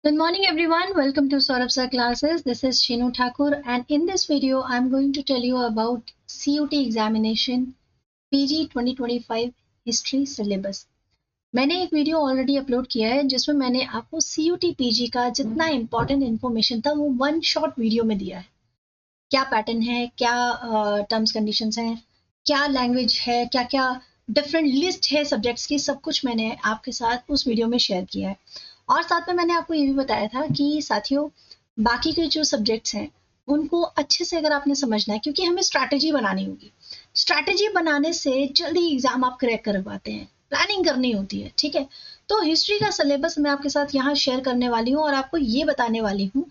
Good morning everyone. Welcome to Saurabh Sir classes. This is Shinu Thakur and in this video I'm going to tell you about CUT examination PG 2025 history syllabus. मैंने एक video already upload किया है जिसमें मैंने आपको CUT PG का जितना important information था वो वन शॉर्ट वीडियो में दिया है। क्या पैटर्न है, क्या टर्म्स कंडीशंस हैं, क्या लैंग्वेज है, क्या क्या डिफरेंट लिस्ट है सब्जेक्ट्स की, सब कुछ मैंने आपके साथ उस वीडियो में शेयर किया है। और साथ में मैंने आपको ये भी बताया था कि साथियों बाकी के जो सब्जेक्ट्स हैं उनको अच्छे से अगर आपने समझना है, क्योंकि हमें स्ट्रैटेजी बनानी होगी। स्ट्रैटेजी बनाने से जल्दी एग्जाम आप क्रैक कर पाते हैं, प्लानिंग करनी होती है, ठीक है। तो हिस्ट्री का सिलेबस मैं आपके साथ यहाँ शेयर करने वाली हूँ और आपको ये बताने वाली हूँ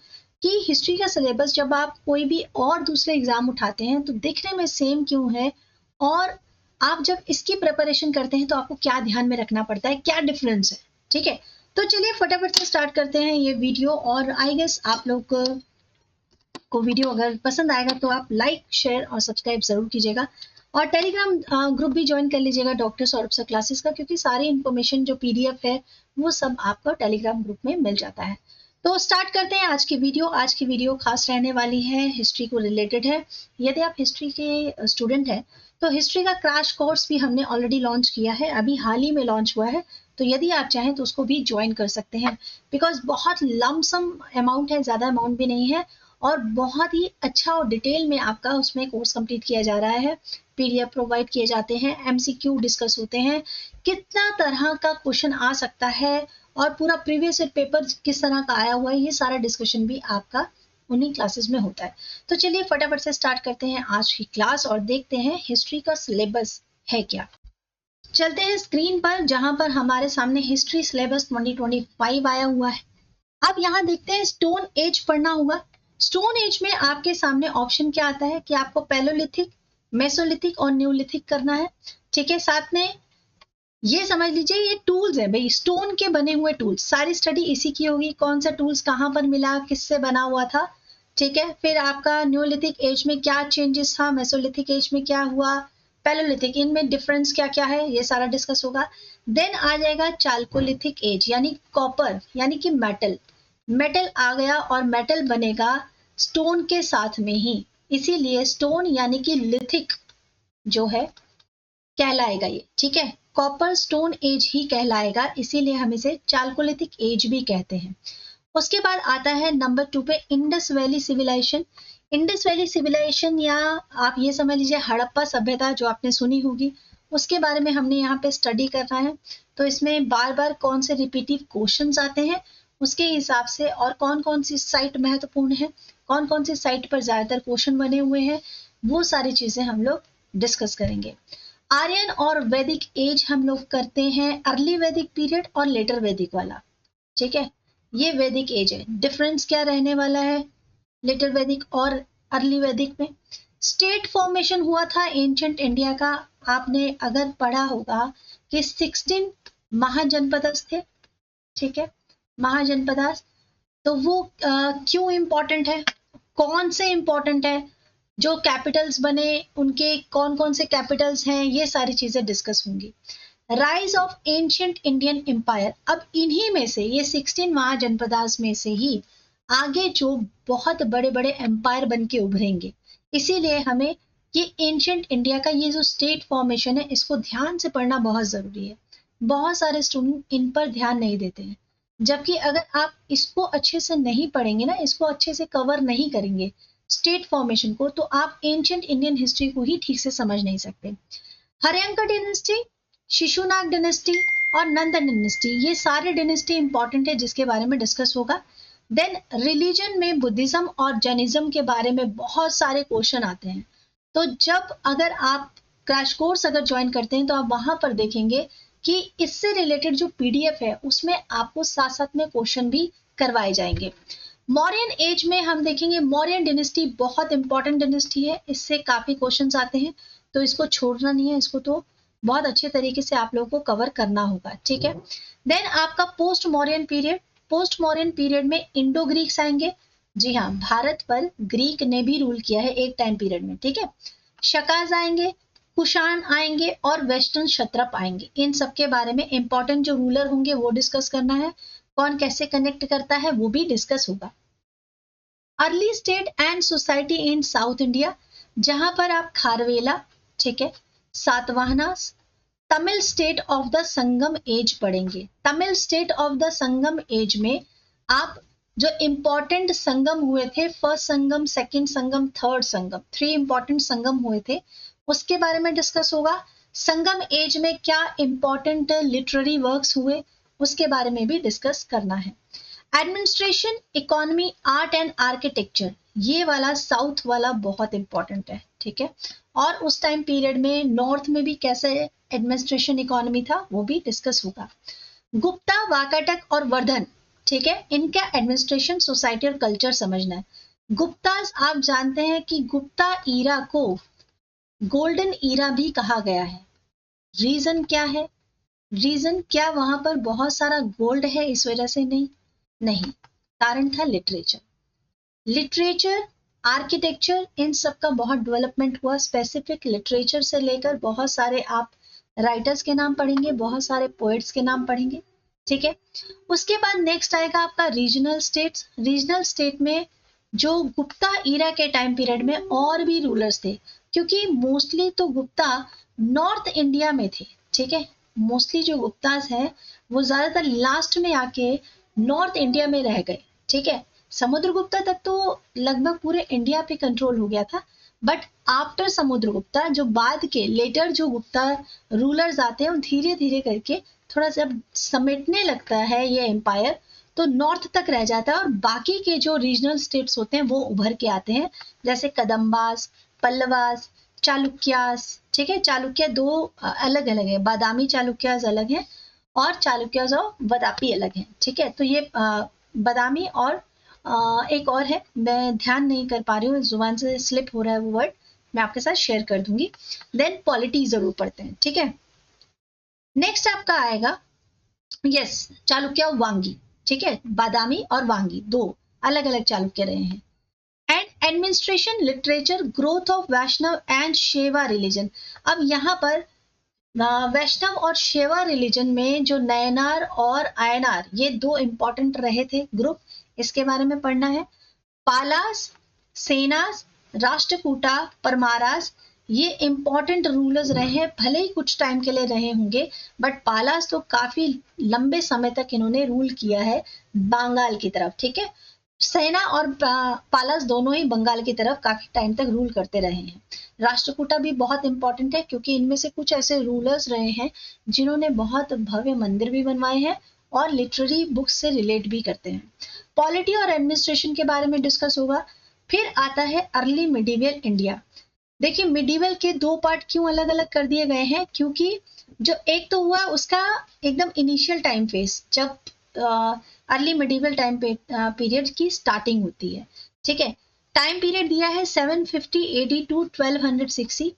कि हिस्ट्री का सिलेबस जब आप कोई भी और दूसरे एग्जाम उठाते हैं तो दिखने में सेम क्यों है, और आप जब इसकी प्रिपरेशन करते हैं तो आपको क्या ध्यान में रखना पड़ता है, क्या डिफरेंस है, ठीक है। तो चलिए फटाफट से स्टार्ट करते हैं ये वीडियो। और आई गेस आप लोग को वीडियो अगर पसंद आएगा तो आप लाइक, शेयर और सब्सक्राइब जरूर कीजिएगा और टेलीग्राम ग्रुप भी ज्वाइन कर लीजिएगा डॉक्टर सौरभ सर क्लासेस का, क्योंकि सारी इन्फॉर्मेशन जो PDF है वो सब आपको टेलीग्राम ग्रुप में मिल जाता है। तो स्टार्ट करते हैं आज की वीडियो। आज की वीडियो खास रहने वाली है, हिस्ट्री को रिलेटेड है। यदि आप हिस्ट्री के स्टूडेंट हैं तो हिस्ट्री का क्रैश कोर्स भी हमने ऑलरेडी लॉन्च किया है, अभी हाल ही में लॉन्च हुआ है। तो यदि आप चाहें तो उसको भी ज्वाइन कर सकते हैं, बिकॉज बहुत लमसम अमाउंट है, ज़्यादा अमाउंट भी नहीं है और बहुत ही अच्छा और डिटेल में आपका उसमें कोर्स कंप्लीट किया जा रहा है। PDF प्रोवाइड किए जाते हैं, MCQ डिस्कस होते हैं, कितना तरह का क्वेश्चन आ सकता है और पूरा प्रीवियस पेपर किस तरह का आया हुआ है, ये सारा डिस्कशन भी आपका उन्हीं क्लासेस में होता है। तो चलिए फटाफट से स्टार्ट करते हैं आज की क्लास और देखते हैं हिस्ट्री का सिलेबस है क्या। चलते हैं स्क्रीन पर जहां पर हमारे सामने हिस्ट्री सिलेबस 2025 आया हुआ है। अब यहाँ देखते हैं स्टोन एज पढ़ना होगा। स्टोन एज में आपके सामने ऑप्शन क्या आता है कि आपको पैलोलिथिक, मेसोलिथिक और न्यूलिथिक करना है, ठीक है। साथ में ये समझ लीजिए ये टूल्स है भाई, स्टोन के बने हुए टूल्स, सारी स्टडी इसी की होगी, कौन सा टूल्स कहाँ पर मिला, किससे बना हुआ था, ठीक है। फिर आपका न्यूलिथिक एज में क्या चेंजेस था, मेसोलिथिक एज में क्या हुआ, पैलोलिथिक, इनमें डिफरेंस क्या क्या है, ये सारा डिस्कस होगा। देन आ जाएगा चाल्कोलिथिक एज, यानी कॉपर यानी कि मेटल। मेटल आ गया और मेटल बनेगा स्टोन के साथ में ही, इसीलिए स्टोन यानी कि लिथिक जो है कहलाएगा ये, ठीक है। कॉपर स्टोन एज ही कहलाएगा, इसीलिए हम इसे चाल्कोलिथिक एज भी कहते हैं। उसके बाद आता है नंबर 2 पे Indus valley civilisation. Indus valley civilisation या आप ये समझ लीजिए हड़प्पा सभ्यता जो आपने सुनी होगी, उसके बारे में हमने यहाँ पे स्टडी करना है। तो इसमें बार बार कौन से रिपीटिव क्वेश्चंस आते हैं उसके हिसाब से, और कौन कौन सी साइट महत्वपूर्ण है, कौन कौन सी साइट पर ज्यादातर क्वेश्चन बने हुए हैं, वो सारी चीजें हम लोग डिस्कस करेंगे। आर्यन और वैदिक एज हम लोग करते हैं, अर्ली वैदिक पीरियड और लेटर वैदिक वाला, ठीक है। ये वैदिक एज है, डिफरेंस क्या रहने वाला है लेटर वैदिक और अर्ली वैदिक में। स्टेट फॉर्मेशन हुआ था एंशंट इंडिया का, आपने अगर पढ़ा होगा कि 16 महाजनपदास थे, ठीक है, महाजनपदास। तो वो क्यों इंपॉर्टेंट है, कौन से इंपॉर्टेंट है, जो कैपिटल्स बने उनके कौन कौन से कैपिटल्स हैं, ये सारी चीजें डिस्कस होंगी। Rise of ancient Indian empire, अब इन्हीं में से ये 16 महाजनपदास में से ही आगे जो बहुत बड़े बड़े एम्पायर बन के उभरेंगे, इसीलिए हमें ये एंशियंट इंडिया का ये जो स्टेट फॉर्मेशन है इसको ध्यान से पढ़ना बहुत जरूरी है। बहुत सारे स्टूडेंट इन पर ध्यान नहीं देते हैं, जबकि अगर आप इसको अच्छे से नहीं पढ़ेंगे ना, इसको अच्छे से कवर नहीं करेंगे स्टेट फॉर्मेशन को, तो आप एंशियंट इंडियन हिस्ट्री को ही ठीक से समझ नहीं सकते। हर्यंका डिनेस्टी, शिशुनाग डिनेस्टी और नंदन डिनेस्टी, ये सारे डिनेस्टी इंपॉर्टेंट है जिसके बारे में डिस्कस होगा। देन रिलीजन में बुद्धिज्म और जैनिज्म के बारे में बहुत सारे क्वेश्चन आते हैं। तो जब अगर आप क्रैश कोर्स अगर ज्वाइन करते हैं तो आप वहां पर देखेंगे कि इससे रिलेटेड जो PDF है उसमें आपको साथ साथ में क्वेश्चन भी करवाए जाएंगे। मौर्यन एज में हम देखेंगे, मौर्यन डिनेस्टी बहुत इंपॉर्टेंट डिनेस्टी है, इससे काफी क्वेश्चंस आते हैं, तो इसको छोड़ना नहीं है, इसको तो बहुत अच्छे तरीके से आप लोगों को कवर करना होगा, ठीक है। देन आपका post Mauryan period, post Mauryan period में इंडो ग्रीक्स आएंगे। जी हाँ, भारत पर ग्रीक ने भी रूल किया है एक टाइम पीरियड में, ठीक है। शकाज आएंगे, कुषाण आएंगे और वेस्टर्न क्षत्रप आएंगे। इन सब के बारे में इंपॉर्टेंट जो रूलर होंगे वो डिस्कस करना है। कौन कैसे कनेक्ट करता है वो भी डिस्कस होगा। Early state and society in south India, जहां पर आप खारवेला, ठीक है, Satavahana, Tamil state of the Sangam age पढ़ेंगे। Tamil state of the Sangam age में आप जो इंपॉर्टेंट संगम हुए थे, first Sangam, second Sangam, third Sangam, 3 important Sangam हुए थे, उसके बारे में डिस्कस होगा। संगम एज में क्या इंपॉर्टेंट लिटरेरी वर्क्स हुए उसके बारे में भी डिस्कस करना है। Administration, economy, art and architecture, ये वाला साउथ वाला बहुत इंपॉर्टेंट है, ठीक है। और उस टाइम पीरियड में नॉर्थ में भी कैसे एडमिनिस्ट्रेशन इकोनॉमी था वो भी डिस्कस होगा। गुप्ता, वाकाटक और वर्धन, ठीक है, इनका एडमिनिस्ट्रेशन, सोसाइटी और कल्चर समझना है। गुप्तास, आप जानते हैं कि गुप्ता ईरा को गोल्डन ईरा भी कहा गया है। रीजन क्या है? रीजन क्या वहां पर बहुत सारा गोल्ड है इस वजह से? नहीं, कारण था लिटरेचर। लिटरेचर, आर्किटेक्चर, इन सब का बहुत डेवलपमेंट हुआ। स्पेसिफिक लिटरेचर से लेकर बहुत सारे आप राइटर्स के नाम पढ़ेंगे, बहुत सारे पोएट्स के नाम पढ़ेंगे, ठीक है। उसके बाद नेक्स्ट आएगा आपका रीजनल स्टेट्स। रीजनल स्टेट में जो गुप्ता ईरा के टाइम पीरियड में और भी रूलर्स थे, क्योंकि मोस्टली तो गुप्ता नॉर्थ इंडिया में थे, ठीक है। मोस्टली जो गुप्तास हैं वो ज्यादातर लास्ट में आके नॉर्थ इंडिया में रह गए, ठीक है। समुद्रगुप्ता तक तो लगभग पूरे इंडिया पे कंट्रोल हो गया था, बट आफ्टर समुद्रगुप्ता जो बाद के लेटर जो गुप्ता रूलर्स आते हैं, धीरे धीरे करके थोड़ा सा समेटने लगता है ये एम्पायर, तो नॉर्थ तक रह जाता है और बाकी के जो रीजनल स्टेट्स होते हैं वो उभर के आते हैं, जैसे कदम्बास, पल्लवास, चालुक्यास, ठीक है। चालुक्य दो अलग अलग है, बादामी चालुक्यास अलग है और चालुक्यास और वादापी अलग है, ठीक है। तो ये बादामी और एक और है, मैं ध्यान नहीं कर पा रही हूँ, जुबान से स्लिप हो रहा है वो वर्ड, मैं आपके साथ शेयर कर दूंगी। देन पॉलिटी जरूर पढ़ते हैं, ठीक है। नेक्स्ट आपका आएगा यस चालुक्य वांगी, ठीक है। बादामी और वांगी दो अलग अलग चालुक्य रहे हैं। And administration, literature, growth of Vaishnava and Shaiva religion. अब यहाँ पर वैष्णव और शेवा रिलीजन में जो नयनार और आयनार, ये दो इंपॉर्टेंट रहे थे ग्रुप, इसके बारे में पढ़ना है। पालास, सेनास, राष्ट्रकूटा, परमारास, ये इंपॉर्टेंट रूलर्स रहे हैं, भले ही कुछ टाइम के लिए रहे होंगे, बट पालास तो काफी लंबे समय तक इन्होंने रूल किया है बंगाल की तरफ, ठीक है। सेना और पालास दोनों ही बंगाल की तरफ काफी टाइम तक रूल करते रहे हैं। राष्ट्रकूटा भी बहुत इंपॉर्टेंट है क्योंकि इनमें से कुछ ऐसे रूलर्स रहे हैं जिन्होंने बहुत भव्य मंदिर भी बनवाए हैं और लिटरेरी बुक्स से रिलेट भी करते हैं। पॉलिटी और एडमिनिस्ट्रेशन के बारे में डिस्कस होगा। फिर आता है अर्ली मिडीवल इंडिया। देखिए मिडीवल के दो पार्ट क्यों अलग अलग कर दिए गए हैं, क्योंकि जो एक तो हुआ उसका एकदम इनिशियल टाइम फेस, जब अर्ली मिडीवल टाइम पीरियड की स्टार्टिंग होती है, ठीक है। टाइम पीरियड दिया है 750 AD टू 1206।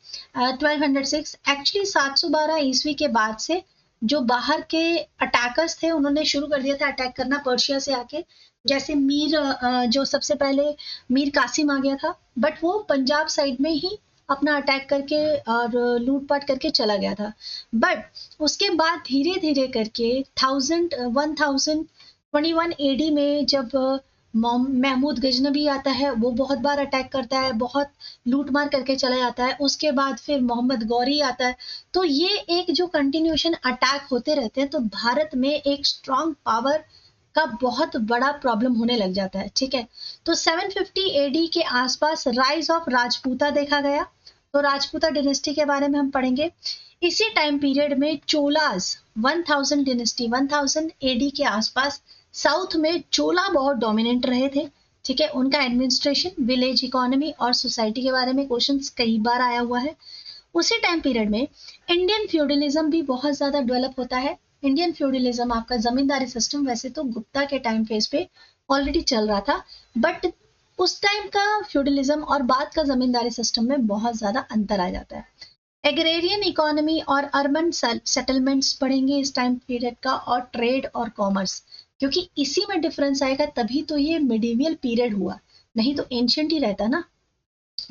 एक्चुअली 712 ईस्वी के बाद से जो बाहर के अटैकर्स थे उन्होंने शुरू कर दिया था अटैक करना पर्शिया से आके, जैसे मीर जो सबसे पहले मीर कासिम आ गया था, बट वो पंजाब साइड में ही अपना अटैक करके और लूटपाट करके चला गया था। बट उसके बाद धीरे धीरे करके 1021 AD में जब महमूद गजनबी आता है, वो बहुत बार अटैक करता है, बहुत लूटमार करके चला जाता है। उसके बाद फिर मोहम्मद गौरी आता है, तो ये एक जो कंटिन्यूएशन अटैक होते रहते हैं, तो भारत में एक स्ट्रॉन्ग पावर का बहुत बड़ा प्रॉब्लम होने लग जाता है, ठीक है। तो 750 AD के आसपास राइज ऑफ राजपूता देखा गया, तो राजपूता डिनेस्टी के बारे में हम पढ़ेंगे। इसी टाइम पीरियड में चोलास 1000 डिनेस्टी 1000 AD के आसपास साउथ में चोला बहुत डोमिनेंट रहे थे, ठीक है। उनका एडमिनिस्ट्रेशन, विलेज इकोनॉमी और सोसाइटी के बारे में क्वेश्चंस कई बार आया हुआ है। उसी टाइम पीरियड में इंडियन फ्यूडलिज्म भी बहुत ज्यादा डेवलप होता है। इंडियन फ्यूडलिज्म आपका जमींदारी सिस्टम वैसे तो गुप्ता के टाइम फेज पे ऑलरेडी चल रहा था, बट उस टाइम का फ्यूडलिज्म और बाद का जमींदारी सिस्टम में बहुत ज्यादा अंतर आ जाता है। एग्रेरियन इकोनॉमी और अर्बन सेटलमेंट्स पढ़ेंगे इस टाइम पीरियड का, और ट्रेड और कॉमर्स, क्योंकि इसी में डिफरेंस आएगा तभी तो ये मिडिवियल पीरियड हुआ, नहीं तो एंशियंट ही रहता ना,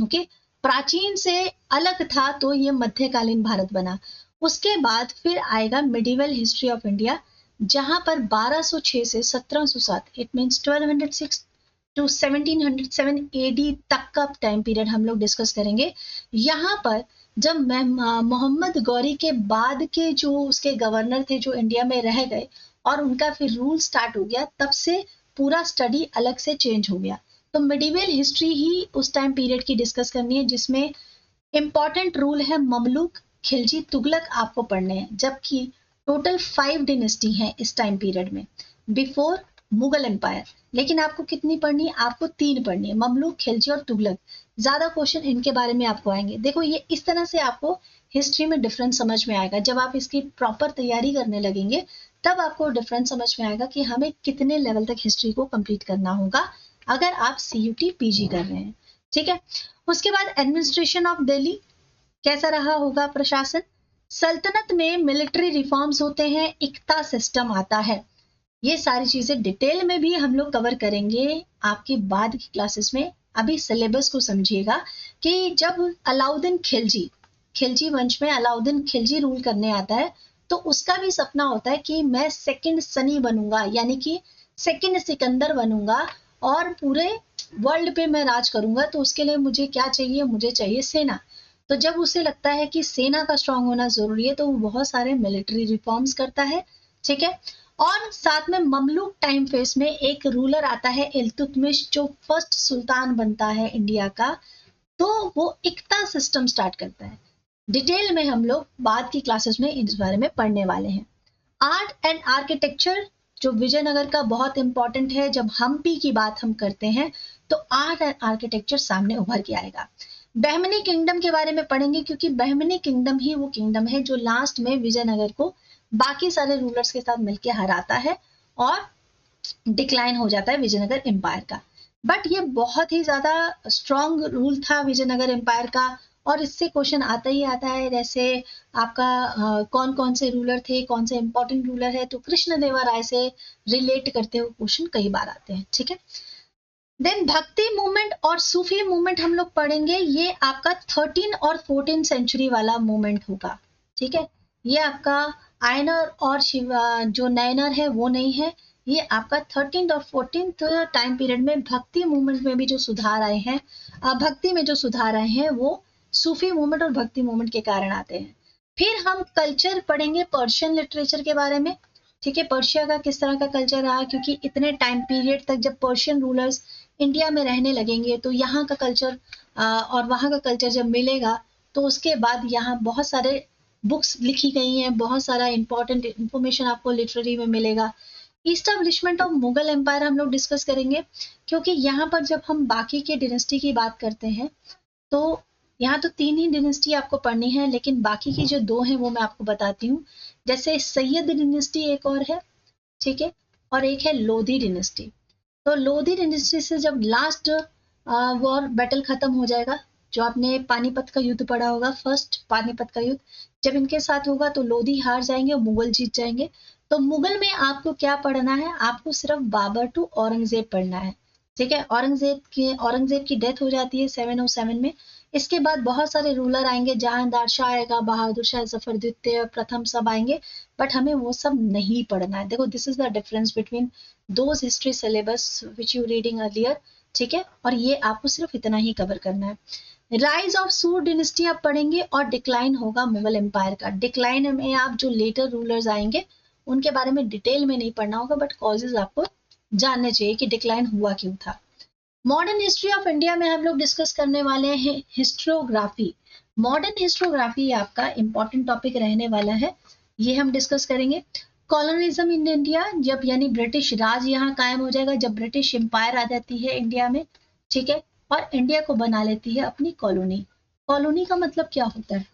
ओके। प्राचीन से अलग था तो ये मध्यकालीन भारत बना। उसके बाद फिर आएगा मिडिवल हिस्ट्री ऑफ इंडिया, जहां पर 1206 से 1707, इट मीन्स 1206 टू 1707 एडी तक का टाइम पीरियड हम लोग डिस्कस करेंगे। यहाँ पर जब मोहम्मद गौरी के बाद के जो उसके गवर्नर थे जो इंडिया में रह गए और उनका फिर रूल स्टार्ट हो गया, तब से पूरा स्टडी अलग से चेंज हो गया। तो मिडिवल हिस्ट्री ही उस टाइम पीरियड की डिस्कस करनी है, जिसमें इंपॉर्टेंट रूल है ममलूक, खिलजी, तुगलक आपको पढ़ने हैं, जबकि टोटल 5 डिनेस्टी हैं इस टाइम पीरियड में बिफोर मुगल एम्पायर। लेकिन आपको कितनी पढ़नी है? आपको 3 पढ़नी है, ममलूक, खिलजी और तुगलक। ज्यादा क्वेश्चन इनके बारे में आपको आएंगे। देखो ये इस तरह से आपको हिस्ट्री में डिफरेंस समझ में आएगा। जब आप इसकी प्रॉपर तैयारी करने लगेंगे तब आपको डिफरेंस समझ में आएगा कि हमें कितने लेवल तक हिस्ट्री को कंप्लीट करना होगा अगर आप CUT PG कर रहे हैं। ठीक है, उसके बाद एडमिनिस्ट्रेशन ऑफ दिल्ली कैसा रहा होगा प्रशासन। सल्तनत में मिलिट्री रिफॉर्म्स होते हैं, इक्ता सिस्टम आता है। ये सारी चीजें डिटेल में भी हम लोग कवर करेंगे आपके बाद की क्लासेस में। अभी सिलेबस को समझिएगा कि जब अलाउद्दीन खिलजी, खिलजी वंश में अलाउद्दीन खिलजी रूल करने आता है, तो उसका भी सपना होता है कि मैं सेकंड सनी बनूंगा, यानी कि सेकंड सिकंदर बनूंगा और पूरे वर्ल्ड पे मैं राज करूंगा। तो उसके लिए मुझे क्या चाहिए? मुझे चाहिए सेना। तो जब उसे लगता है कि सेना का स्ट्रांग होना जरूरी है, तो वो बहुत सारे मिलिट्री रिफॉर्म्स करता है। ठीक है, और साथ में ममलूक टाइम फेस में एक रूलर आता है इल्तुतमिश, जो फर्स्ट सुल्तान बनता है इंडिया का। तो वो इक्ता सिस्टम स्टार्ट करता है। डिटेल में हम लोग बाद की क्लासेस में इस बारे में पढ़ने वाले हैं। आर्ट एंड आर्किटेक्चर जो विजयनगर का बहुत इंपॉर्टेंट है। जब हम्पी की बात हम करते हैं तो आर्ट एंड आर्किटेक्चर सामने उभर के आएगा। बहमनी किंगडम के बारे में पढ़ेंगे, क्योंकि बहमनी किंगडम ही वो किंगडम है जो लास्ट में विजयनगर को बाकी सारे रूलर्स के साथ मिलकर हराता है और डिक्लाइन हो जाता है विजयनगर एम्पायर का। बट ये बहुत ही ज्यादा स्ट्रॉन्ग रूल था विजयनगर एम्पायर का, और इससे क्वेश्चन आता ही आता है। जैसे आपका कौन कौन से रूलर थे, कौन से इंपॉर्टेंट रूलर है, तो कृष्णदेवराय से रिलेट करते हुए क्वेश्चन कई बार आते हैं। ठीक है, देन भक्ति मूवमेंट और सूफी मूवमेंट हम लोग पढ़ेंगे। ये आपका 13 और 14 सेंचुरी वाला मूवमेंट होगा। ठीक है, ये आपका आयनर और शिव जो नयनर है वो नहीं है। ये आपका 13th और 14th टाइम पीरियड में भक्ति मूवमेंट में भी जो सुधार आए हैं, भक्ति में जो सुधार आए हैं वो सूफी मूवमेंट और भक्ति मूवमेंट के कारण आते हैं। फिर हम कल्चर पढ़ेंगे, पर्शियन लिटरेचर के बारे में। ठीक है, पर्शिया का किस तरह का कल्चर रहा, क्योंकि इतने टाइम पीरियड तक जब पर्शियन रूलर्स इंडिया में रहने लगेंगे तो यहाँ का कल्चर और वहाँ का कल्चर जब मिलेगा, तो उसके बाद यहाँ बहुत सारे बुक्स लिखी गई हैं, बहुत सारा इंपॉर्टेंट इंफॉर्मेशन आपको लिटरेरी में मिलेगा। इस्टेब्लिशमेंट ऑफ मुगल एम्पायर हम लोग डिस्कस करेंगे, क्योंकि यहाँ पर जब हम बाकी के डिनेस्टी की बात करते हैं तो यहाँ तो 3 ही डिनेस्टी आपको पढ़नी है, लेकिन बाकी की जो 2 हैं वो मैं आपको बताती हूँ। जैसे सैयद डिनेस्टी एक और है, ठीक है, और एक है लोधी डिनेस्टी। तो लोधी डिनेस्टी से जब लास्ट वॉर बैटल खत्म हो जाएगा, जो आपने पानीपत का युद्ध पढ़ा होगा, फर्स्ट पानीपत का युद्ध जब इनके साथ होगा तो लोधी हार जाएंगे और मुगल जीत जाएंगे। तो मुगल में आपको क्या पढ़ना है? आपको सिर्फ बाबर टू औरंगजेब पढ़ना है। ठीक है, औरंगजेब की डेथ हो जाती है 707 में। इसके बाद बहुत सारे रूलर आएंगे, जहांदार शाह आएगा, बहादुर शाह, जफर द्वितीय, प्रथम, सब आएंगे। बट हमें वो सब नहीं पढ़ना है। देखो, this is the difference between those history syllabus which you reading earlier. ठीक है, और ये आपको सिर्फ इतना ही कवर करना है। राइज ऑफ सूर डिनेस्टी आप पढ़ेंगे और डिक्लाइन होगा मुगल एम्पायर का। डिक्लाइन में आप जो लेटर रूलर्स आएंगे उनके बारे में डिटेल में नहीं पढ़ना होगा, बट कॉजेज आपको जानने चाहिए कि डिक्लाइन हुआ क्यों था। मॉडर्न हिस्ट्री ऑफ इंडिया में हम लोग डिस्कस करने वाले हैं हिस्ट्रोग्राफी। मॉडर्न हिस्ट्रोग्राफी आपका इंपॉर्टेंट टॉपिक रहने वाला है, ये हम डिस्कस करेंगे। कॉलोनिज्म इन इंडिया, जब यानी ब्रिटिश राज यहाँ कायम हो जाएगा, जब ब्रिटिश एम्पायर आ जाती है इंडिया में। ठीक है, और इंडिया को बना लेती है अपनी कॉलोनी। कॉलोनी का मतलब क्या होता है?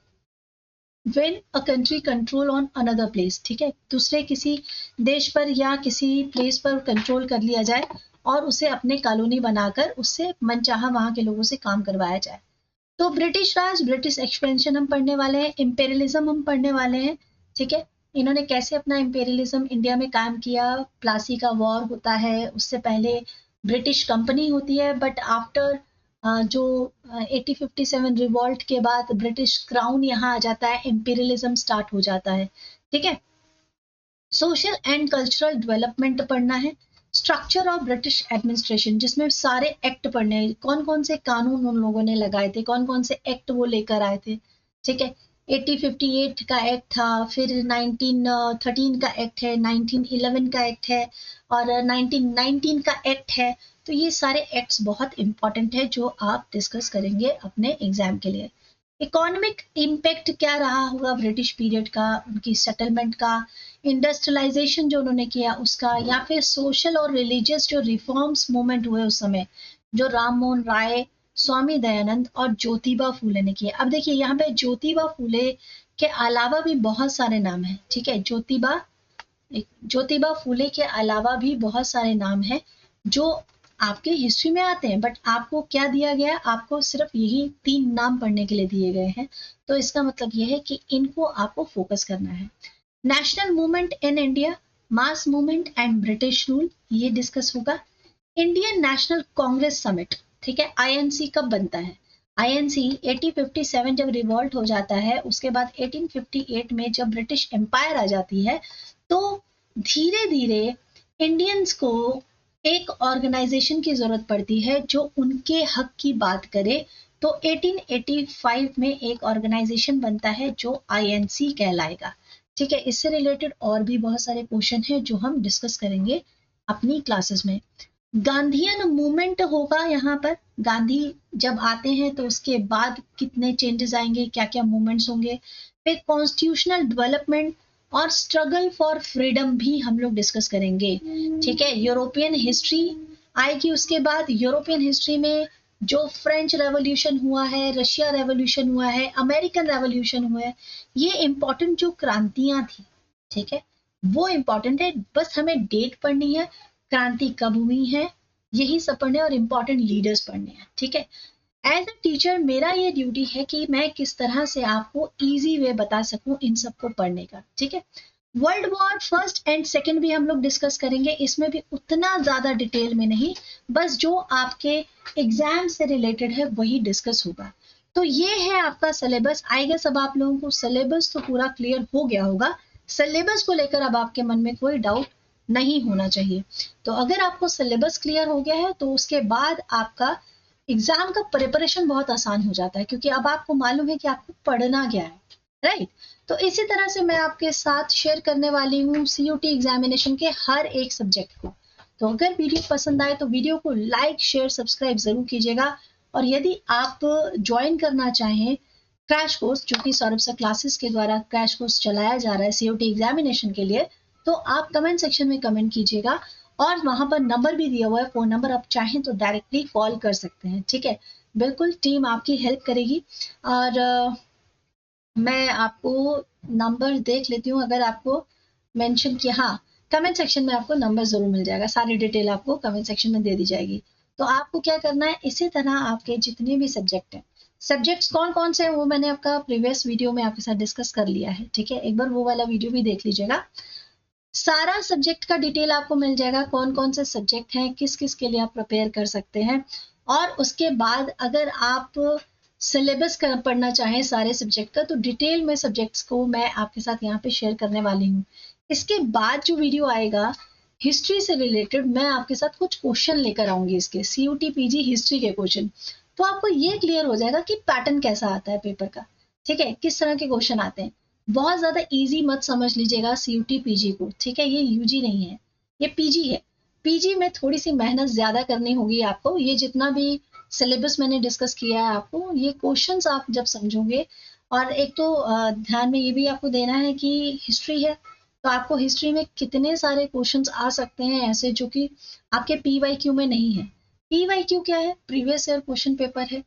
when a country control on another place। ठीक है, दूसरे किसी देश पर या किसी प्लेस पर कंट्रोल कर लिया जाए और उसे अपने कॉलोनी बनाकर उससे मनचाहा वहां के लोगों से काम करवाया जाए। तो ब्रिटिश राज, ब्रिटिश एक्सपेंशन हम पढ़ने वाले हैं, इंपेरियलिज्म हम पढ़ने वाले हैं। ठीक है, इन्होंने कैसे अपना इंपेरियलिज्म इंडिया में कायम किया। प्लासी का वॉर होता है, उससे पहले ब्रिटिश कंपनी होती है, बट आफ्टर जो 1857 रिवॉल्ट के बाद ब्रिटिश क्राउन यहाँ आ जाता है, इंपीरियलिज्म स्टार्ट हो जाता है। ठीक है, सोशल एंड कल्चरल डेवलपमेंट पढ़ना है, स्ट्रक्चर ऑफ ब्रिटिश एडमिनिस्ट्रेशन जिसमें सारे एक्ट पढ़ने हैं, कौन कौन से कानून उन लोगों ने लगाए थे, कौन कौन से एक्ट वो लेकर आए थे, ठीक है। 1858 का एक्ट था, फिर 1913 का एक्ट है, 1911 का एक्ट है और 1919 का एक्ट है। तो ये सारे एक्ट्स बहुत इंपॉर्टेंट है जो आप डिस्कस करेंगे अपने एग्जाम के लिए। इकोनॉमिक इम्पैक्ट क्या रहा होगा ब्रिटिश पीरियड का, उनकी सेटलमेंट का, इंडस्ट्रियलाइजेशन जो उन्होंने किया उसका, या फिर सोशल और रिलीजियस जो रिफॉर्म्स मूवमेंट हुए उस समय, जो राम मोहन राय, स्वामी दयानंद और ज्योतिबा फूले ने किए। अब देखिए यहाँ पे ज्योतिबा फूले के अलावा भी बहुत सारे नाम हैं, ठीक है। ज्योतिबा फूले के अलावा भी बहुत सारे नाम हैं जो आपके हिस्ट्री में आते हैं, बट आपको क्या दिया गया है, आपको सिर्फ यही 3 नाम पढ़ने के लिए दिए गए हैं। तो इसका मतलब यह है कि इनको आपको फोकस करना है। National movement in India, mass movement and British rule, ये डिस्कस होगा। इंडियन नेशनल कांग्रेस समिट, ठीक है, आईएनसी कब बनता है। आईएनसी 1857 जब रिवॉल्ट हो जाता है, उसके बाद 1858 में जब ब्रिटिश एम्पायर आ जाती है, तो धीरे धीरे इंडियंस को एक ऑर्गेनाइजेशन की जरूरत पड़ती है जो उनके हक की बात करे। तो 1885 में एक ऑर्गेनाइजेशन बनता है जो आईएनसी कहलाएगा, ठीक है। इससे रिलेटेड और भी बहुत सारे क्वेश्चन हैं जो हम डिस्कस करेंगे अपनी क्लासेस में। गांधीयन मूवमेंट होगा यहाँ पर, गांधी जब आते हैं तो उसके बाद कितने चेंजेस आएंगे, क्या क्या मूवमेंट्स होंगे। फिर कॉन्स्टिट्यूशनल डेवलपमेंट और स्ट्रगल फॉर फ्रीडम भी हम लोग डिस्कस करेंगे, ठीक है। यूरोपियन हिस्ट्री आएगी उसके बाद। यूरोपियन हिस्ट्री में जो फ्रेंच रेवोल्यूशन हुआ है, रशिया रेवोल्यूशन हुआ है, अमेरिकन रेवोल्यूशन हुआ है, ये इंपॉर्टेंट जो क्रांतियां थी, ठीक है, वो इंपॉर्टेंट है। बस हमें डेट पढ़नी है, क्रांति कब हुई है, यही सब पढ़ने और इंपॉर्टेंट लीडर्स पढ़ने हैं, ठीक है। एज अ टीचर मेरा ये ड्यूटी है कि मैं किस तरह से आपको इजी वे बता सकूं इन सबको पढ़ने का, ठीक है। World war first and second भी हम लोग डिस्कस करेंगे, इसमें भी उतना ज्यादा डिटेल में नहीं, बस जो आपके एग्जाम से रिलेटेड है वही डिस्कस होगा। तो ये है आपका सिलेबस। आई गेस अब आप लोगों को सिलेबस तो पूरा क्लियर हो गया होगा। सिलेबस को लेकर अब आपके मन में कोई डाउट नहीं होना चाहिए। तो अगर आपको सिलेबस क्लियर हो गया है तो उसके बाद आपका एग्जाम का प्रिपरेशन बहुत आसान हो जाता है, क्योंकि अब आपको मालूम है कि आपको पढ़ना क्या है, राइट। तो इसी तरह से मैं आपके साथ शेयर करने वाली हूँ सीयूटी एग्जामिनेशन के हर एक सब्जेक्ट को। तो अगर वीडियो पसंद आए तो वीडियो को लाइक शेयर सब्सक्राइब जरूर कीजिएगा। और यदि आप ज्वाइन करना चाहें क्रैश कोर्स, जो कि सौरभ सर क्लासेस के द्वारा क्रैश कोर्स चलाया जा रहा है सीयूटी एग्जामिनेशन के लिए, तो आप कमेंट सेक्शन में कमेंट कीजिएगा और वहां पर नंबर भी दिया हुआ है, फोन नंबर, आप चाहें तो डायरेक्टली कॉल कर सकते हैं, ठीक है। बिल्कुल टीम आपकी हेल्प करेगी। और मैं आपको नंबर देख लेती हूँ, अगर आपको मेंशन किया, हाँ, कमेंट सेक्शन में आपको नंबर जरूर मिल जाएगा, सारी डिटेल आपको कमेंट सेक्शन में दे दी जाएगी। तो आपको क्या करना है, इसी तरह आपके जितने भी सब्जेक्ट हैं, सब्जेक्ट्स कौन कौन से हैं वो मैंने आपका प्रीवियस वीडियो में आपके साथ डिस्कस कर लिया है, ठीक है। एक बार वो वाला वीडियो भी देख लीजिएगा, सारा सब्जेक्ट का डिटेल आपको मिल जाएगा, कौन कौन से सब्जेक्ट हैं, किस किस के लिए आप प्रिपेयर कर सकते हैं। और उसके बाद अगर आप सिलेबस पढ़ना चाहें सारे सब्जेक्ट का, तो डिटेल में सब्जेक्ट्स को मैं आपके साथ यहाँ पे शेयर करने वाली हूँ। इसके बाद जो वीडियो आएगा हिस्ट्री से रिलेटेड, मैं आपके साथ कुछ क्वेश्चन लेकर आऊंगी, इसके सीयूटी पीजी हिस्ट्री के क्वेश्चन। तो आपको ये क्लियर हो जाएगा कि पैटर्न कैसा आता है पेपर का, ठीक है, किस तरह के क्वेश्चन आते हैं। बहुत ज्यादा इजी मत समझ लीजिएगा सीयूटी पीजी को, ठीक है, ये यूजी नहीं है, ये पीजी है। पीजी में थोड़ी सी मेहनत ज्यादा करनी होगी आपको। ये जितना भी सिलेबस मैंने डिस्कस किया है आपको, ये क्वेश्चंस आप जब समझोगे, और एक तो ध्यान में ये भी आपको देना है कि हिस्ट्री है, तो आपको हिस्ट्री में कितने सारे क्वेश्चंस आ सकते हैं ऐसे जो कि आपके पीवाईक्यू में नहीं है। पीवाईक्यू क्या है, प्रीवियस ईयर क्वेश्चन पेपर है।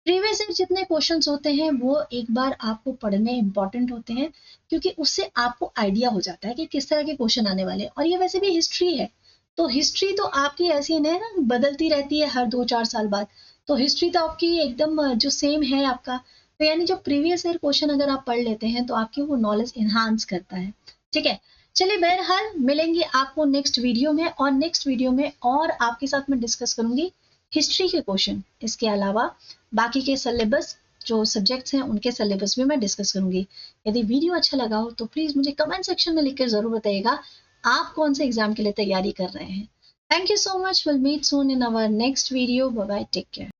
प्रीवियस ईयर जितने क्वेश्चंस होते हैं वो एक बार आपको पढ़ने इंपॉर्टेंट होते हैं, क्योंकि उससे आपको आइडिया हो जाता है कि किस तरह के क्वेश्चन आने वाले हैं। और ये वैसे भी हिस्ट्री है, तो हिस्ट्री तो आपकी ऐसी नहीं है ना, बदलती रहती है हर 2-4 साल बाद। तो हिस्ट्री तो आपकी एकदम जो सेम है आपका। तो यानी जो प्रीवियस ईयर क्वेश्चन अगर आप पढ़ लेते हैं तो आपकी वो नॉलेज इन्हांस करता है, ठीक है। चलिए, बहरहाल मिलेंगे आपको नेक्स्ट वीडियो में, और नेक्स्ट वीडियो में और आपके साथ मैं डिस्कस करूंगी हिस्ट्री के क्वेश्चन। इसके अलावा बाकी के सिलेबस जो सब्जेक्ट्स हैं उनके सिलेबस भी मैं डिस्कस करूंगी। यदि वीडियो अच्छा लगा हो तो प्लीज़ मुझे कमेंट सेक्शन में लिखकर ज़रूर बताइएगा आप कौन से एग्जाम के लिए तैयारी कर रहे हैं। Thank you so much, will meet soon in our next video. Bye bye, take care.